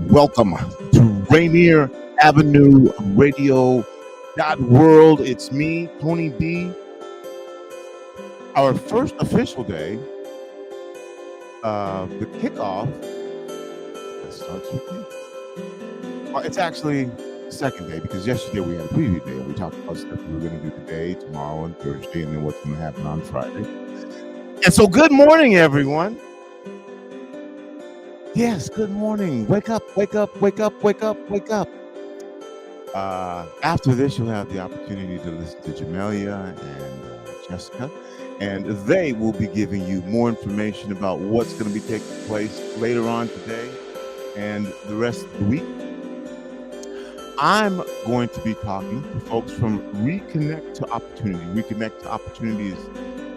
Welcome to Rainier Avenue Radio World. It's me, Tony B. Our first official day of the kickoff. That starts with me. Well, it's actually the second day because yesterday we had a preview day and we talked about stuff we were going to do today, tomorrow, and Thursday, and then what's going to happen on Friday. And so, good morning, everyone. Yes, good morning. Wake up, wake up, wake up, wake up, wake up. After this, you'll have the opportunity to listen to Jamelia and Jessica, and they will be giving you more information about what's going to be taking place later on today and the rest of the week. I'm going to be talking to folks from Reconnect to Opportunity. Reconnect to Opportunity is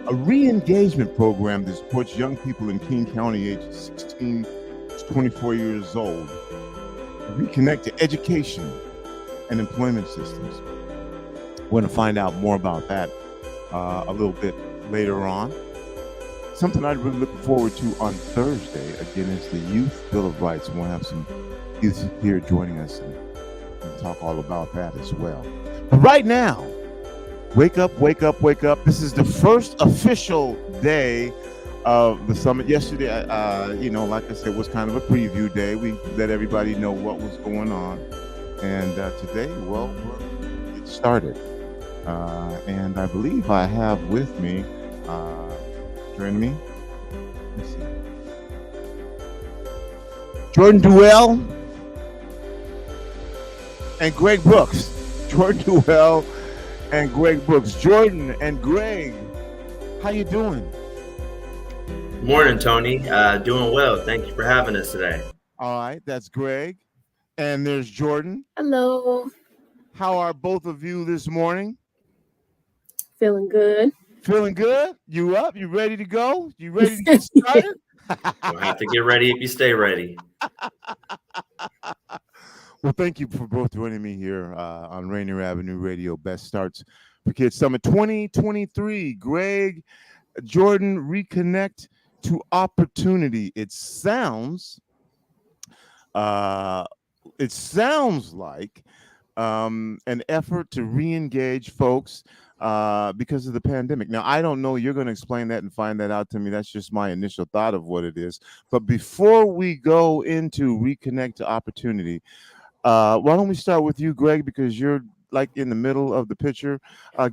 a re-engagement program that supports young people in King County ages 16 24 years old, reconnect to education and employment systems. We're going to find out more about that a little bit later on. Something I'm really looking forward to on Thursday, again, is the Youth Bill of Rights. And we'll have some youth here joining us and talk all about that as well. But right now, wake up, wake up, wake up. This is the first official day of the summit. Yesterday, like I said, was kind of a preview day. We let everybody know what was going on. And today, well, we're get started. And I believe I have with me, joining me, let's see, Jordan Duell and Greg Brooks. Jordan Duell and Greg Brooks. Jordan and Greg, how you doing? Morning, Tony. Doing well. Thank you for having us today. All right, that's Greg. And there's Jordan. Hello. How are both of you this morning? Feeling good. Feeling good? You up? You ready to go? You ready to get started? You'll have to get ready if you stay ready. Well, thank you for both joining me here on Rainier Avenue Radio Best Starts for Kids Summit 2023. Greg, Jordan, Reconnect to Opportunity. It sounds like an effort to re-engage folks because of the pandemic. Now, I don't know. You're going to explain that and find that out to me. That's just my initial thought of what it is. But before we go into Reconnect to Opportunity, why don't we start with you, Greg, because you're like in the middle of the picture.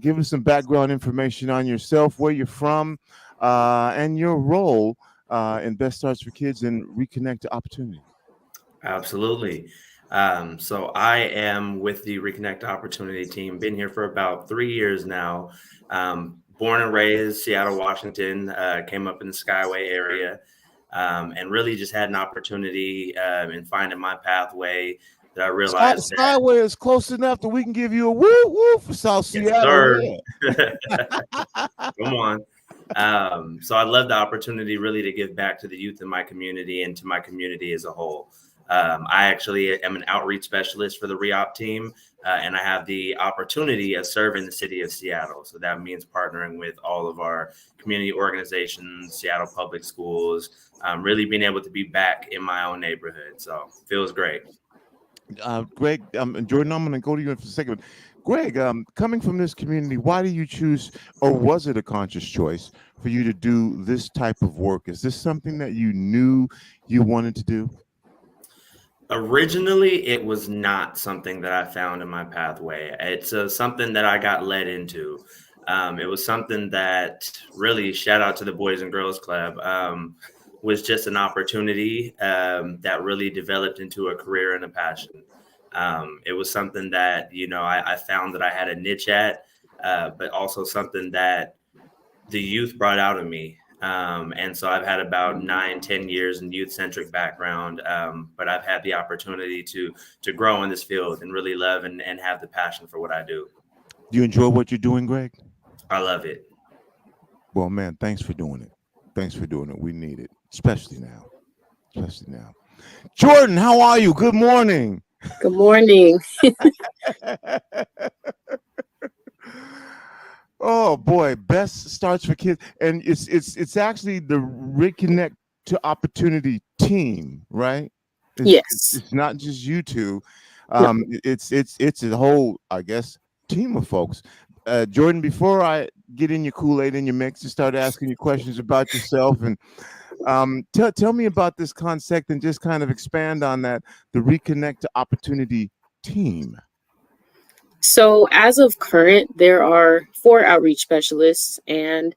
Give us some background information on yourself, where you're from, and your role in Best Starts for Kids and Reconnect to Opportunity. Absolutely. So I am with the Reconnect Opportunity team. Been here for about 3 years now. Born and raised Seattle, Washington. Came up in the Skyway area, and really just had an opportunity in finding my pathway. That I realized Skyway is close enough that we can give you a woo woo for South Seattle. Come on. So I love the opportunity really to give back to the youth in my community and to my community as a whole. I actually am an outreach specialist for the REOP team, and I have the opportunity of serving the city of Seattle. So that means partnering with all of our community organizations, Seattle Public Schools, really being able to be back in my own neighborhood. So feels great. Greg, Jordan, I'm going to go to you for a second. Greg, coming from this community, why do you choose, or was it a conscious choice for you to do this type of work? Is this something that you knew you wanted to do? Originally, it was not something that I found in my pathway. It's something that I got led into. It was something that really, shout out to the Boys and Girls Club. was just an opportunity that really developed into a career and a passion. It was something that, I found that I had a niche at, but also something that the youth brought out of me. And so I've had about 9-10 years in youth-centric background, but I've had the opportunity to grow in this field and really love and have the passion for what I do. Do you enjoy what you're doing, Greg? I love it. Well, man, thanks for doing it. Thanks for doing it. We need it, especially now. Jordan, how are you? Good morning. Good morning. Oh boy, best starts for kids, and it's actually the Reconnect to Opportunity team, right? Yes. It's not just you two. No. It's a whole, I guess, team of folks. Jordan, before I get in your Kool-Aid in your mix and start asking you questions about yourself, and tell me about this concept and just kind of expand on that, the Reconnect to Opportunity team. So as of current, there are 4 outreach specialists, and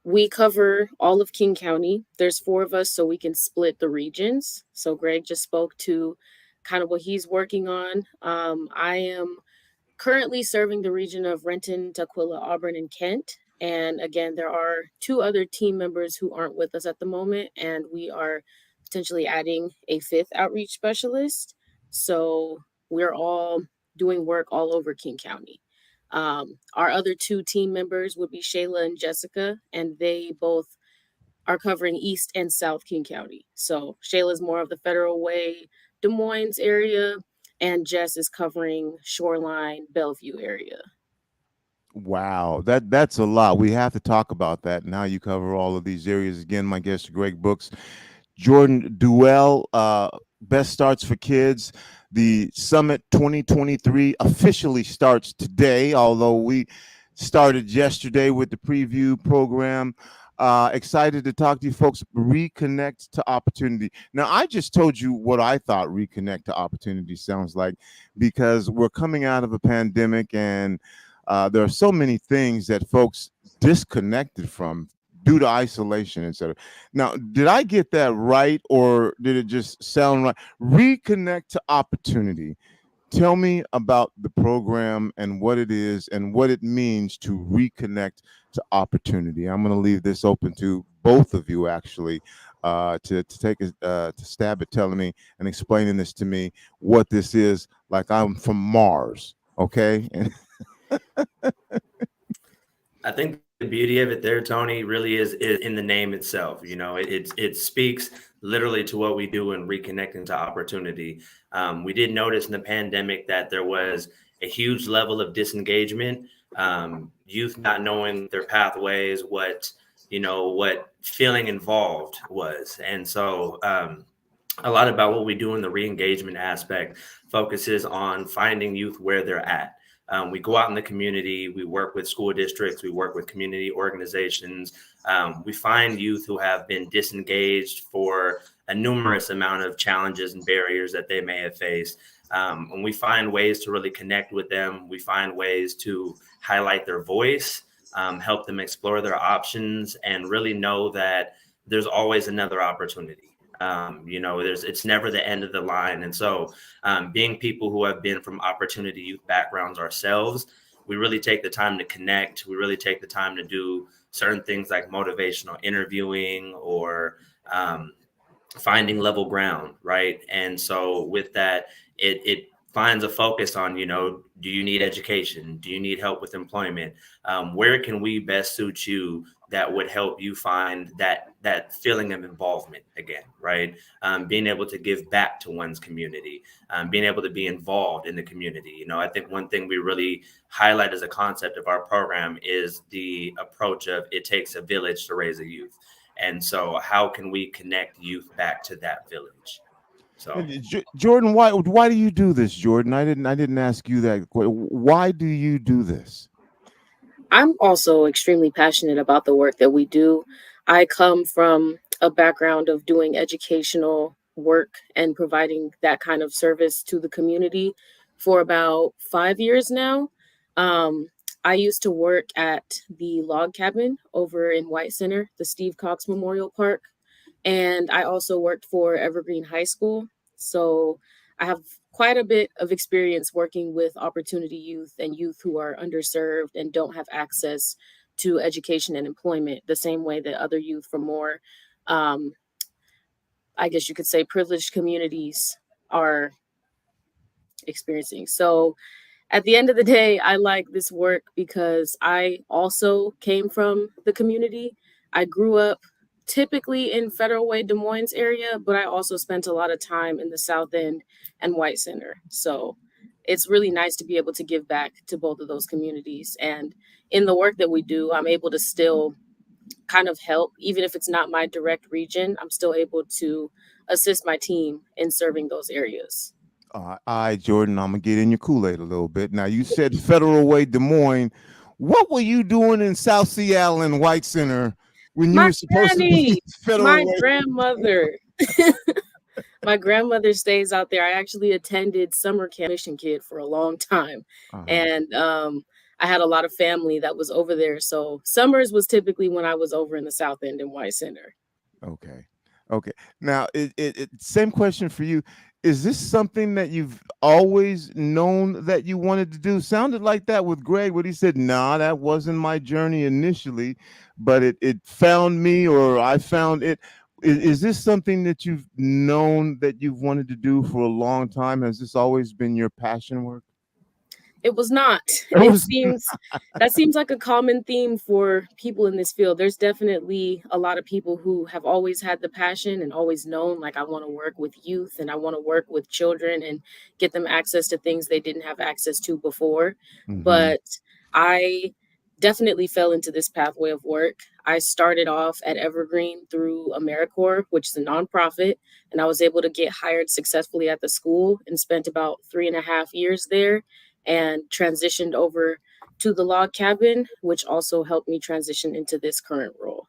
we cover all of King County. There's 4 of us, so we can split the regions. So Greg just spoke to kind of what he's working on. I am currently serving the region of Renton, Tukwila, Auburn, and Kent. And again, there are 2 other team members who aren't with us at the moment, and we are potentially adding a 5th outreach specialist. So we're all doing work all over King County. Our other 2 team members would be Shayla and Jessica, and they both are covering East and South King County. So Shayla's more of the Federal Way, Des Moines area, and Jess is covering Shoreline, Bellevue area. Wow, that's a lot. We have to talk about that. Now you cover all of these areas. Again, my guest, Greg Brooks. Jordan Duell, Best Starts for Kids. The Summit 2023 officially starts today, although we started yesterday with the preview program. Excited to talk to you folks. Reconnect to Opportunity. Now, I just told you what I thought Reconnect to Opportunity sounds like, because we're coming out of a pandemic, and there are so many things that folks disconnected from due to isolation, etc. Now, did I get that right, or did it just sound right? Reconnect to Opportunity. Tell me about the program and what it is and what it means to reconnect to opportunity. I'm going to leave this open to both of you, actually, to take to stab at telling me and explaining this to me, what this is, like I'm from Mars, okay? I think the beauty of it there, Tony, really is in the name itself. It speaks literally to what we do in reconnecting to opportunity. We did notice in the pandemic that there was a huge level of disengagement, youth not knowing their pathways, what feeling involved was. And so a lot about what we do in the re-engagement aspect focuses on finding youth where they're at. We go out in the community, we work with school districts, we work with community organizations. We find youth who have been disengaged for a numerous amount of challenges and barriers that they may have faced. And we find ways to really connect with them. We find ways to highlight their voice, help them explore their options, and really know that there's always another opportunity. It's never the end of the line. And so being people who have been from opportunity youth backgrounds ourselves, we really take the time to connect. We really take the time to do certain things like motivational interviewing or finding level ground, right? And so with that, it finds a focus on, do you need education? Do you need help with employment? Where can we best suit you that would help you find that feeling of involvement again, right? Being able to give back to one's community, being able to be involved in the community. I think one thing we really highlight as a concept of our program is the approach of it takes a village to raise a youth. And so how can we connect youth back to that village? So Jordan, why do you do this, Jordan? I didn't ask you that. Why do you do this? I'm also extremely passionate about the work that we do. I come from a background of doing educational work and providing that kind of service to the community for about 5 years now. I used to work at the log cabin over in White Center, the Steve Cox Memorial Park. And I also worked for Evergreen High School. So I have quite a bit of experience working with opportunity youth and youth who are underserved and don't have access to education and employment the same way that other youth from more, um, I guess you could say, privileged communities are experiencing. So at the end of the day, I like this work because I also came from the community. I grew up typically in Federal Way, Des Moines area, but I also spent a lot of time in the South End and White Center. So it's really nice to be able to give back to both of those communities. And in the work that we do, I'm able to still kind of help, even if it's not my direct region, I'm still able to assist my team in serving those areas. All right, Jordan, I'm gonna get in your Kool-Aid a little bit. Now, you said Federal Way, Des Moines. What were you doing in South Seattle and White Center when you My were supposed to be granny, Federal my Way? grandmother. My grandmother stays out there. I actually attended summer camp Mission Kid for a long time. Uh-huh. And I had a lot of family that was over there. So summers was typically when I was over in the South End and White Center. Okay. Okay. Now, same question for you. Is this something that you've always known that you wanted to do? Sounded like that with Greg, when he said, "Nah, that wasn't my journey initially, but it found me, or I found it." Is this something that you've known that you've wanted to do for a long time? Has this always been your passion work? It was not. It It was. seems that seems like a common theme for people in this field. There's definitely a lot of people who have always had the passion and always known, like, I want to work with youth and I want to work with children and get them access to things they didn't have access to before. Mhm. But I definitely fell into this pathway of work. I started off at Evergreen through AmeriCorps, which is a nonprofit, and I was able to get hired successfully at the school and spent about 3.5 years there and transitioned over to the log cabin, which also helped me transition into this current role.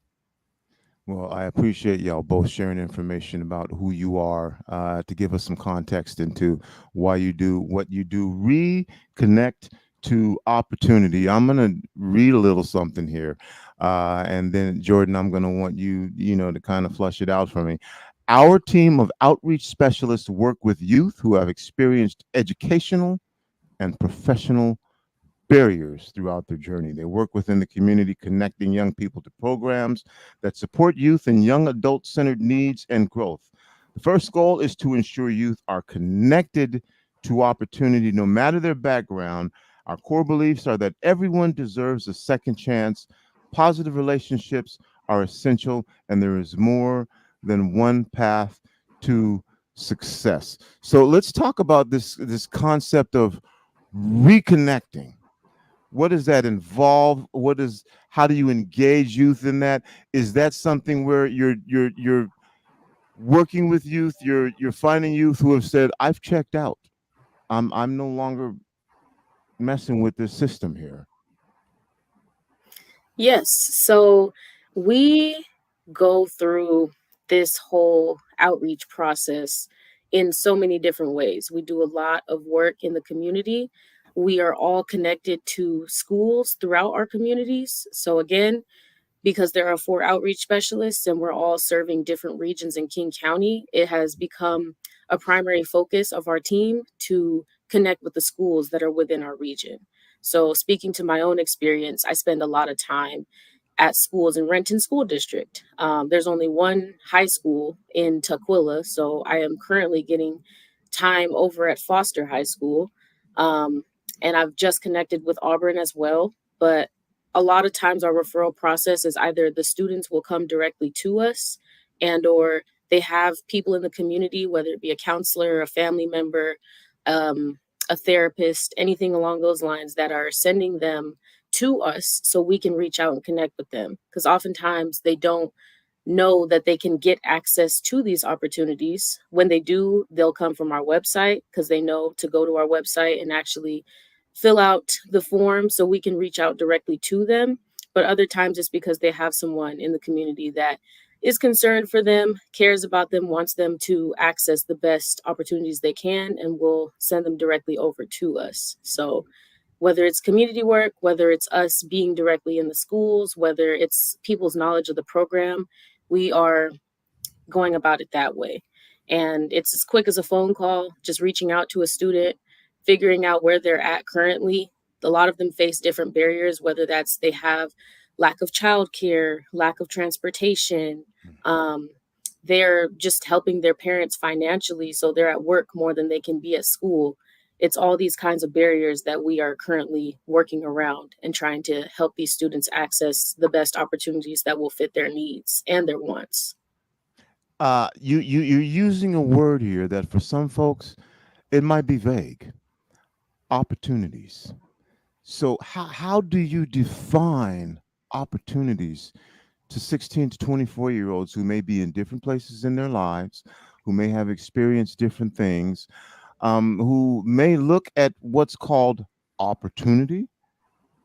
Well, I appreciate y'all both sharing information about who you are, to give us some context into why you do what you do. Reconnect to opportunity. I'm going to read a little something here. And then, Jordan, I'm going to want you, to kind of flush it out for me. Our team of outreach specialists work with youth who have experienced educational and professional barriers throughout their journey. They work within the community, connecting young people to programs that support youth and young adult centered needs and growth. The first goal is to ensure youth are connected to opportunity no matter their background. Our core beliefs are that everyone deserves a second chance. Positive relationships are essential, and there is more than one path to success. So let's talk about this concept of reconnecting. What does that involve? How do you engage youth in that? Is that something where you're working with youth, you're finding youth who have said, "I've checked out, I'm no longer messing with this system here"? Yes. So we go through this whole outreach process in so many different ways. We do a lot of work in the community. We are all connected to schools throughout our communities. So, again, because there are 4 outreach specialists and we're all serving different regions in King County, it has become a primary focus of our team to connect with the schools that are within our region. So, speaking to my own experience, I spend a lot of time at schools in Renton School District. There's only one high school in Tukwila, so I am currently getting time over at Foster High School. Um, and I've just connected with Auburn as well. But a lot of times our referral process is either the students will come directly to us and or they have people in the community, whether it be a counselor, a family member, um, a therapist, anything along those lines, that are sending them to us so we can reach out and connect with them. Because oftentimes they don't know that they can get access to these opportunities. When they do, they'll come from our website because they know to go to our website and actually fill out the form so we can reach out directly to them. But other times it's because they have someone in the community that is concerned for them, cares about them, wants them to access the best opportunities they can, and will send them directly over to us. So whether it's community work, whether it's us being directly in the schools, whether it's people's knowledge of the program, we are going about it that way. And it's as quick as a phone call, just reaching out to a student, figuring out where they're at currently. A lot of them face different barriers, whether that's they have lack of childcare, lack of transportation. They're just helping their parents financially, so they're at work more than they can be at school. It's all these kinds of barriers that we are currently working around and trying to help these students access the best opportunities that will fit their needs and their wants. You're using a word here that for some folks it might be vague. Opportunities. So how do you define opportunities to 16 to 24-year-olds who may be in different places in their lives, who may have experienced different things, who may look at what's called opportunity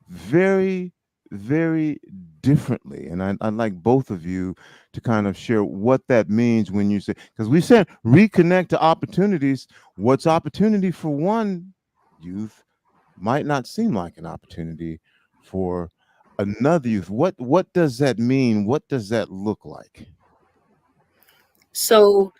very, very differently? And I'd like both of you to kind of share what that means when you say, because we said reconnect to opportunities. What's opportunity for one youth might not seem like an opportunity for another youth. What does that mean? What does that look like? So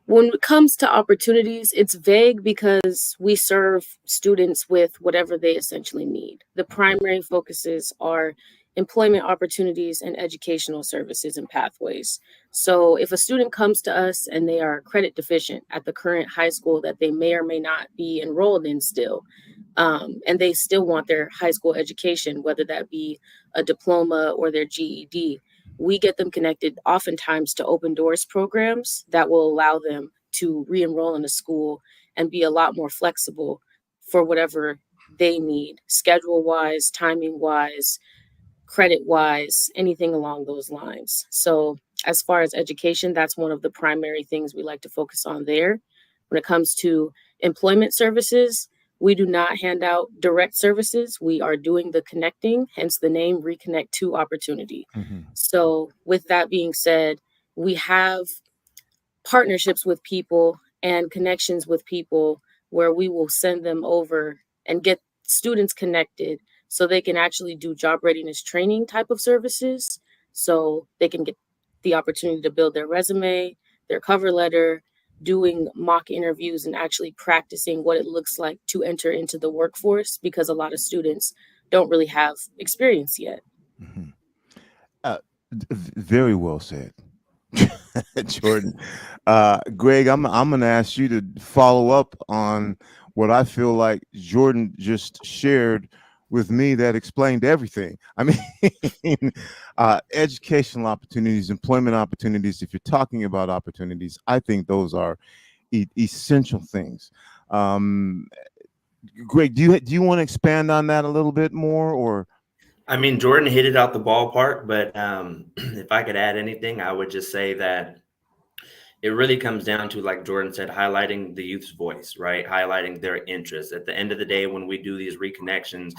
when it comes to opportunities, it's vague because we serve students with whatever they essentially need. The primary focuses are employment opportunities and educational services and pathways. So if a student comes to us and they are credit deficient at the current high school that they may or may not be enrolled in still, and they still want their high school education, whether that be a diploma or their GED, we get them connected oftentimes to open doors programs that will allow them to re-enroll in a school and be a lot more flexible for whatever they need, schedule wise, timing wise, credit wise, anything along those lines. So as far as education, that's one of the primary things we like to focus on there. When it comes to employment services, we do not hand out direct services. We are doing the connecting, hence the name Reconnect to Opportunity. So with that being said, we have partnerships with people and connections with people where we will send them over and get students connected so they can actually do job readiness training type of services. So they can get the opportunity to build their resume, their cover letter, doing mock interviews and actually practicing what it looks like to enter into the workforce, because a lot of students don't really have experience yet. Very well said. Jordan. Greg, I'm going to ask you to follow up on what I feel like Jordan just shared with me that explained everything. I mean, educational opportunities, employment opportunities. If you're talking about opportunities, I think those are essential things. Greg, do you want to expand on that a little bit more, or? I mean, Jordan hit it out the ballpark, but if I could add anything, I would just say that it really comes down to, like Jordan said, highlighting the youth's voice, right? Highlighting their interests. At the end of the day, when we do these reconnections,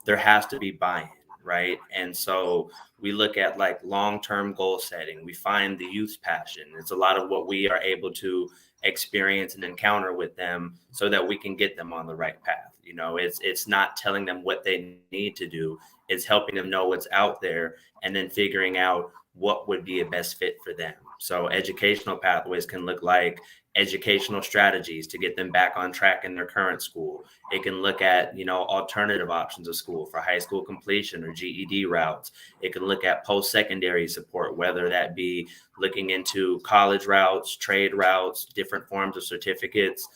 there has to be buy-in, right? And so we look at like long-term goal setting. We find the youth's passion. It's a lot of what we are able to experience and encounter with them so that we can get them on the right path. You know, it's not telling them what they need to do. It's helping them know what's out there and then figuring out what would be a best fit for them. So educational pathways can look like educational strategies to get them back on track in their current school. It can look at, you know, alternative options of school for high school completion or GED routes. It can look at post-secondary support, whether that be looking into college routes, trade routes, different forms of certificates,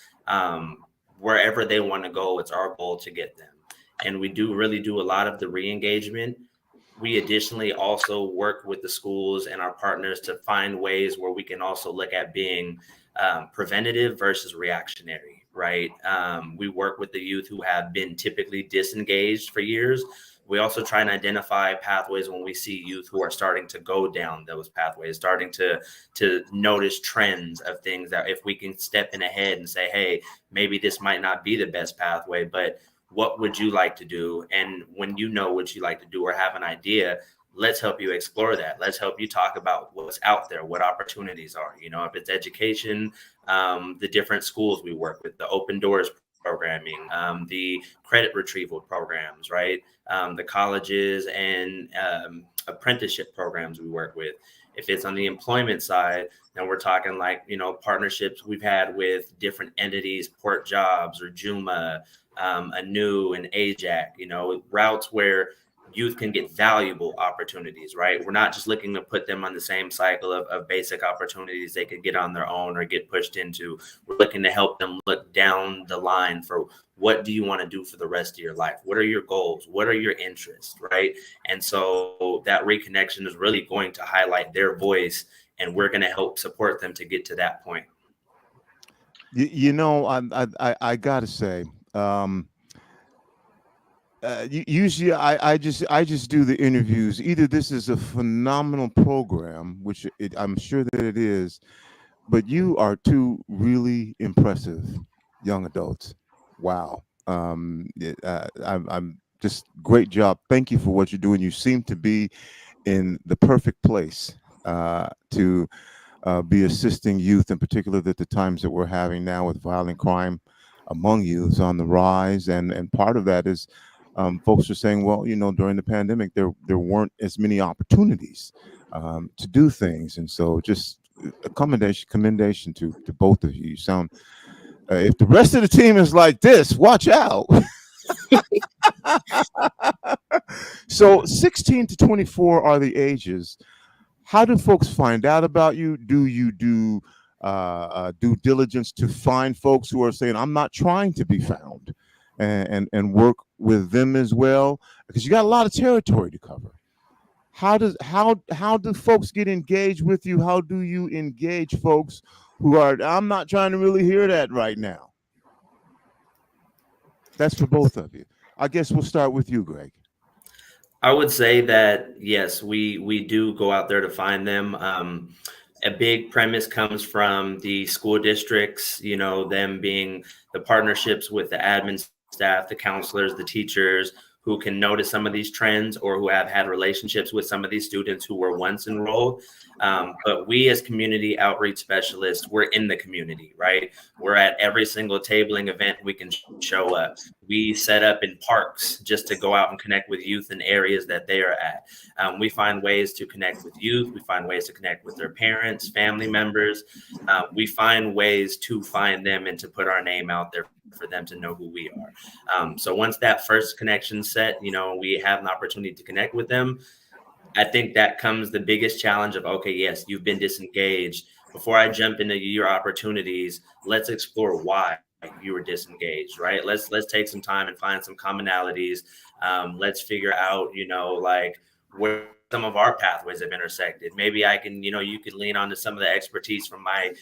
wherever they want to go. It's our goal to get them. And we really do a lot of the re-engagement. We additionally also work with the schools and our partners to find ways where we can also look at being preventative versus reactionary, right? We work with the youth who have been typically disengaged for years. We also try and identify pathways when we see youth who are starting to go down those pathways, starting to notice trends of things that if we can step in ahead and say, hey, maybe this might not be the best pathway, but what would you like to do? And when you know what you like to do or have an idea, let's help you explore that. Let's help you talk about what's out there, what opportunities are. You know, if it's education, the different schools we work with, the open doors programming, the credit retrieval programs, right? The colleges and apprenticeship programs we work with. If it's on the employment side, then we're talking like, partnerships we've had with different entities, Port Jobs or Juma, Anu and AJAC, routes where youth can get valuable opportunities, right? We're not just looking to put them on the same cycle of basic opportunities they could get on their own or get pushed into. We're looking to help them look down the line for what do you want to do for the rest of your life? What are your goals? What are your interests, right? And so that reconnection is really going to highlight their voice, and we're going to help support them to get to that point. I gotta say, usually I just do the interviews. Either this is a phenomenal program, which I'm sure that it is, but you are two really impressive young adults. Wow. I'm just great job. Thank you for what you're doing. You seem to be in the perfect place to be assisting youth, in particular at the times that we're having now with violent crime among youth on the rise. And part of that is folks are saying, well, during the pandemic, there weren't as many opportunities to do things. And so just a commendation to both of you. You sound, if the rest of the team is like this, watch out. So 16 to 24 are the ages. How do folks find out about you? Do you do due diligence to find folks who are saying, I'm not trying to be found, and work with them as well? Because you got a lot of territory to cover. How do folks get engaged with you? How do you engage folks who are, I'm not trying to really hear that right now? That's for both of you. I guess we'll start with you, Greg. I would say that, yes, we do go out there to find them. A big premise comes from the school districts, them being the partnerships with the admin staff, the counselors, the teachers, who can notice some of these trends or who have had relationships with some of these students who were once enrolled. But we as community outreach specialists, we're in the community, right? We're at every single tabling event we can show up. We set up in parks just to go out and connect with youth in areas that they are at. We find ways to connect with youth. We find ways to connect with their parents, family members. We find ways to find them and to put our name out there for them to know who we are. So once that first connection's set, we have an opportunity to connect with them. I think that comes the biggest challenge of, okay, yes, you've been disengaged. Before I jump into your opportunities, let's explore why you were disengaged, right? Let's take some time and find some commonalities. Let's figure out, like where some of our pathways have intersected. Maybe I can, you could lean onto some of the expertise from my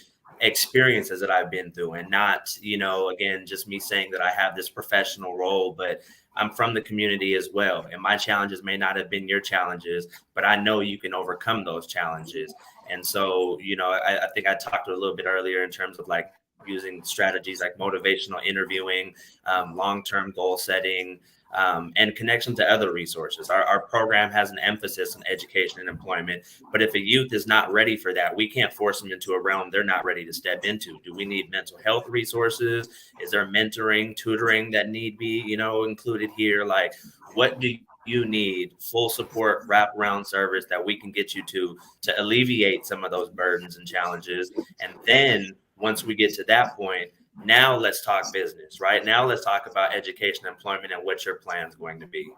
experiences that I've been through, and not, again, just me saying that I have this professional role, but I'm from the community as well. And my challenges may not have been your challenges, but I know you can overcome those challenges. And so, I think I talked a little bit earlier in terms of like using strategies like motivational interviewing, long-term goal setting, and connection to other resources. Our program has an emphasis on education and employment, but if a youth is not ready for that, we can't force them into a realm they're not ready to step into. Do we need mental health resources? Is there mentoring, tutoring that need be, included here? Like, what do you need? Full support, wraparound service that we can get you to alleviate some of those burdens and challenges. And then once we get to that point, now let's talk business, right? Now let's talk about education, employment, and what your plan is going to be.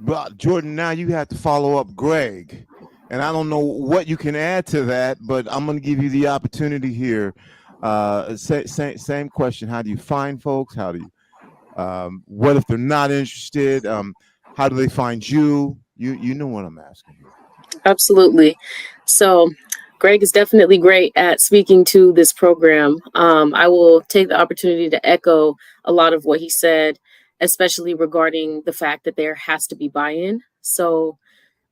But Jordan, now you have to follow up Greg. And I don't know what you can add to that, but I'm going to give you the opportunity here. Same question. How do you find folks? How do you, what if they're not interested? How do they find you? You know what I'm asking you. Absolutely. So Greg is definitely great at speaking to this program. I will take the opportunity to echo a lot of what he said, especially regarding the fact that there has to be buy-in. So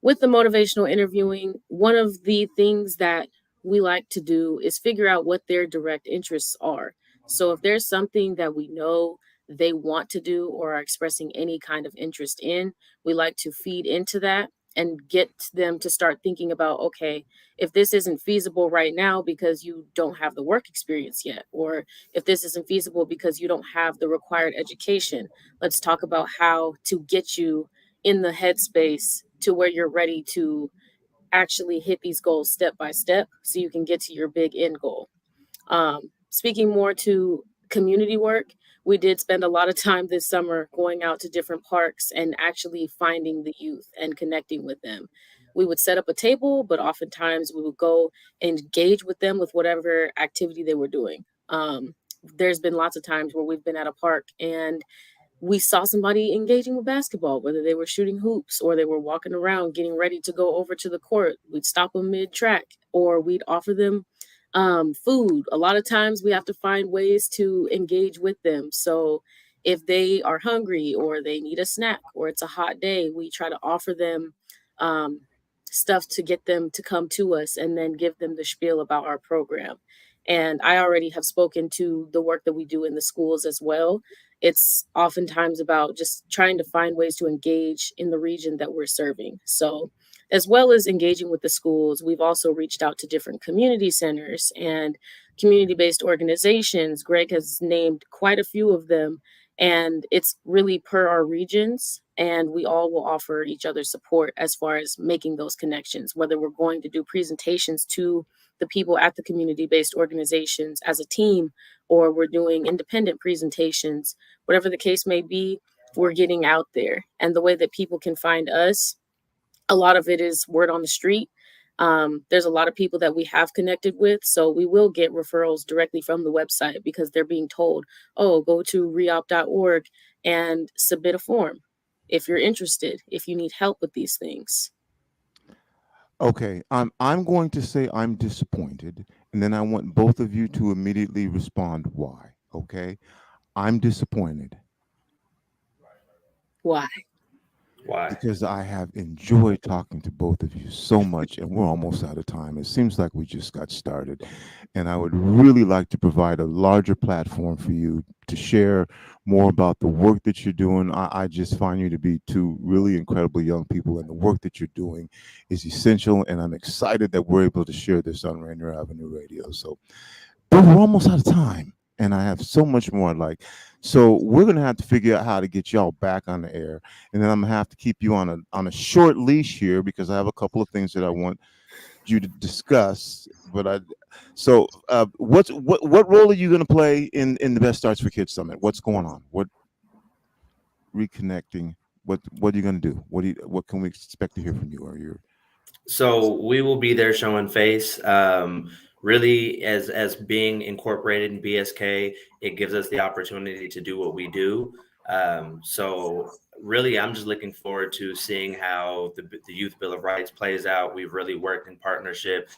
with the motivational interviewing, one of the things that we like to do is figure out what their direct interests are. So if there's something that we know they want to do or are expressing any kind of interest in, we like to feed into that and get them to start thinking about, okay, if this isn't feasible right now because you don't have the work experience yet, or if this isn't feasible because you don't have the required education, let's talk about how to get you in the headspace to where you're ready to actually hit these goals step by step so you can get to your big end goal. Speaking more to community work, we did spend a lot of time this summer going out to different parks and actually finding the youth and connecting with them. We would set up a table, but oftentimes we would go and engage with them with whatever activity they were doing. There's been lots of times where we've been at a park and we saw somebody engaging with basketball, whether they were shooting hoops or they were walking around getting ready to go over to the court. We'd stop them mid-track, or we'd offer them food. A lot of times we have to find ways to engage with them. So if they are hungry or they need a snack or it's a hot day, we try to offer them stuff to get them to come to us and then give them the spiel about our program. And I already have spoken to the work that we do in the schools as well. It's oftentimes about just trying to find ways to engage in the region that we're serving. So as well as engaging with the schools, we've also reached out to different community centers and community-based organizations. Greg has named quite a few of them, and it's really per our regions, and we all will offer each other support as far as making those connections, whether we're going to do presentations to the people at the community-based organizations as a team, or we're doing independent presentations, whatever the case may be, we're getting out there. And the way that people can find us, a lot of it is word on the street. There's a lot of people that we have connected with, so we will get referrals directly from the website because they're being told, oh, go to reop.org and submit a form if you're interested, if you need help with these things. Okay, I'm going to say I'm disappointed, and then I want both of you to immediately respond why. Okay, I'm disappointed. Why? Because I have enjoyed talking to both of you so much, and we're almost out of time. It seems like we just got started, and I would really like to provide a larger platform for you to share more about the work that you're doing. I just find you to be two really incredible young people, and the work that you're doing is essential, and I'm excited that we're able to share this on Rainier Avenue Radio. So, but we're almost out of time, and I have so much more I'd like. So we're gonna have to figure out how to get y'all back on the air, and then I'm gonna have to keep you on a short leash here because I have a couple of things that I want you to discuss. But what role are you gonna play in the Best Starts for Kids Summit? What's going on? What reconnecting? What are you gonna do? What can we expect to hear from you? So we will be there showing face. Really, as being incorporated in BSK, it gives us the opportunity to do what we do. So really, I'm just looking forward to seeing how the Youth Bill of Rights plays out. We've really worked in partnership,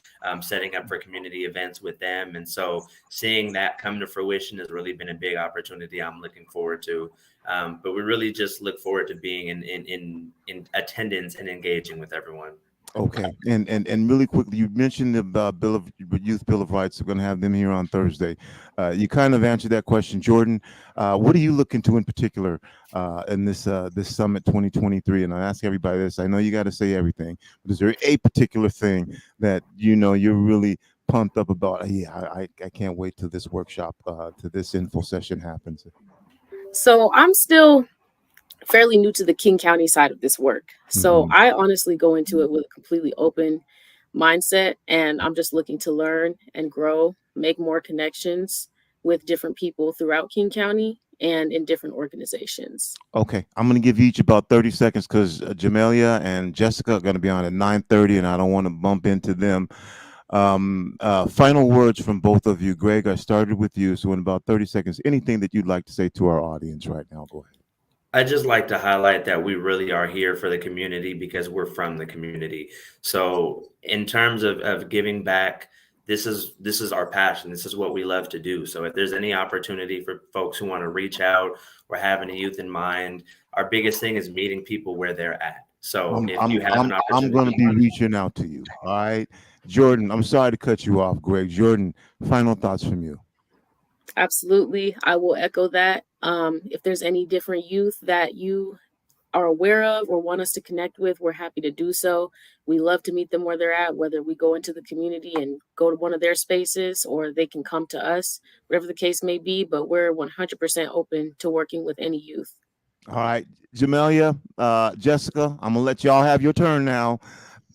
setting up for community events with them. And so seeing that come to fruition has really been a big opportunity I'm looking forward to. But we really just look forward to being in attendance and engaging with everyone. Okay, and really quickly, you mentioned the Youth Bill of Rights. We're going to have them here on Thursday. You kind of answered that question, Jordan. What are you looking to in particular in this summit 2023? And I ask everybody this. I know you got to say everything, but is there a particular thing that you're really pumped up about? Yeah, I can't wait till this workshop, to this info session happens. So I'm still fairly new to the King County side of this work. So I honestly go into it with a completely open mindset, and I'm just looking to learn and grow, make more connections with different people throughout King County and in different organizations. Okay, I'm going to give each about 30 seconds because Jamelia and Jessica are going to be on at 9:30, and I don't want to bump into them. Final words from both of you. Greg, I started with you, so in about 30 seconds, anything that you'd like to say to our audience right now, go ahead. I just like to highlight that we really are here for the community because we're from the community. So in terms of giving back, this is our passion. This is what we love to do. So if there's any opportunity for folks who want to reach out or having a youth in mind, our biggest thing is meeting people where they're at. So if you have an opportunity, I'm going to be reaching out to you. All right, Jordan, I'm sorry to cut you off, Greg. Jordan, final thoughts from you. Absolutely. I will echo that. If there's any different youth that you are aware of or want us to connect with, we're happy to do so. We love to meet them where they're at, whether we go into the community and go to one of their spaces or they can come to us, whatever the case may be, but we're 100% open to working with any youth. All right, Jamelia, Jessica, I'm going to let y'all have your turn now.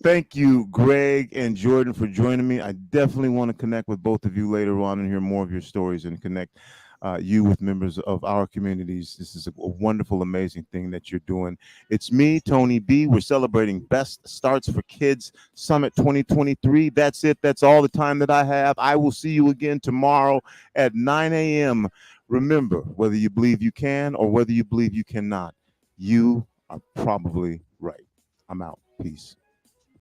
Thank you, Greg and Jordan, for joining me. I definitely want to connect with both of you later on and hear more of your stories and connect you with members of our communities. This is a wonderful, amazing thing that you're doing. It's me, Tony B. We're celebrating Best Starts for Kids Summit 2023. That's it. That's all the time that I have. I will see you again tomorrow at 9 a.m. Remember, whether you believe you can or whether you believe you cannot, you are probably right. I'm out. Peace.